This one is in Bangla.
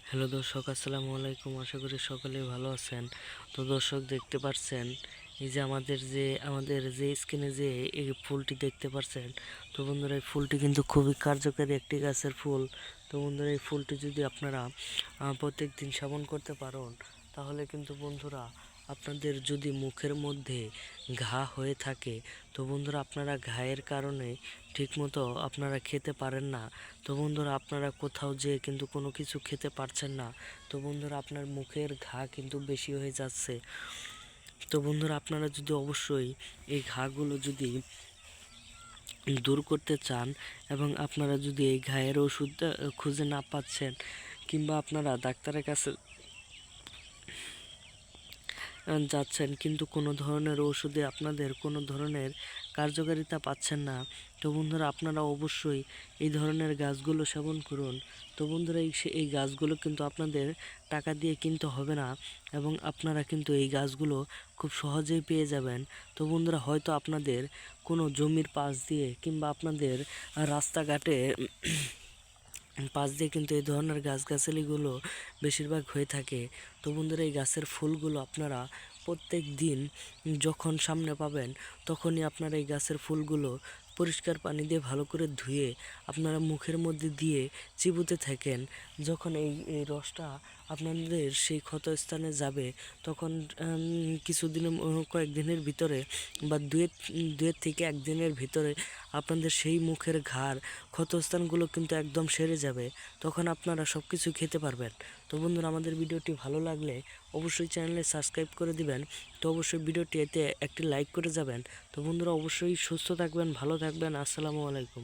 হ্যালো দর্শক, আসসালামু আলাইকুম। আশা করি সকলেই ভালো আছেন। তো দর্শক, দেখতে পাচ্ছেন এই যে আমাদের যে স্ক্রিনে যে এই ফুলটি দেখতে পাচ্ছেন। তো বন্ধুরা, এই ফুলটি কিন্তু খুবই কার্যকারী একটি গাছের ফুল। তো বন্ধুরা, এই ফুলটি যদি আপনারা প্রত্যেক দিন সেবন করতে পারেন, তাহলে কিন্তু বন্ধুরা আপনাদের যদি মুখের মধ্যে ঘা হয়ে থাকে, তো বন্ধুরা আপনারা ঘায়ের কারণে ঠিকমতো আপনারা খেতে পারেন না। তো বন্ধুরা, আপনারা কোথাও যেয়ে কিন্তু কোনো কিছু খেতে পারছেন না। তো বন্ধুরা, আপনার মুখের ঘা কিন্তু বেশি হয়ে যাচ্ছে। তো বন্ধুরা, আপনারা যদি অবশ্যই এই ঘাগুলো যদি দূর করতে চান, এবং আপনারা যদি এই ঘায়ের ওষুধটা খুঁজে না পাচ্ছেন, কিংবা আপনারা ডাক্তারের কাছে যাচ্ছেন কিন্তু কোনো ধরনের ওষুধে আপনাদের কোনো ধরনের কার্যকারিতা পাচ্ছেন না, তো বন্ধুরা আপনারা অবশ্যই এই ধরনের গাছগুলো সেবন করুন। তো বন্ধুরা, এই গাছগুলো কিন্তু আপনাদের টাকা দিয়ে কিনতে হবে না, এবং আপনারা কিন্তু এই গাছগুলো খুব সহজেই পেয়ে যাবেন। তো বন্ধুরা, হয়তো আপনাদের কোনো জমির পাশ দিয়ে কিংবা আপনাদের রাস্তাঘাটে পাশ দিয়ে কিন্তু এই ধরনের গাছগাছালিগুলো বেশিরভাগ হয়ে থাকে। তো বন্ধুরা, এই গাছের ফুলগুলো আপনারা প্রত্যেক দিন যখন সামনে পাবেন, তখনই আপনারা এই গাছের ফুলগুলো পরিষ্কার পানি দিয়ে ভালো করে ধুয়ে আপনারা মুখের মধ্যে দিয়ে চিবোতে থাকেন। যখন এই রসটা আপনাদের সেই ক্ষতস্থানে যাবে, তখন কয়েকদিনের ভিতরে বা দুয়ের থেকে একদিনের ভিতরে আপনাদের সেই মুখের ঘাড় ক্ষতস্থানগুলো কিন্তু একদম সেরে যাবে। তখন আপনারা সব কিছু খেতে পারবেন। তো বন্ধুরা, আমাদের ভিডিওটি ভালো লাগলে অবশ্যই চ্যানেলে সাবস্ক্রাইব করে দিবেন। তো অবশ্যই ভিডিওটি এতে একটি লাইক করে যাবেন। তো বন্ধুরা, অবশ্যই সুস্থ থাকবেন, ভালো থাকবেন। আসসালামু আলাইকুম।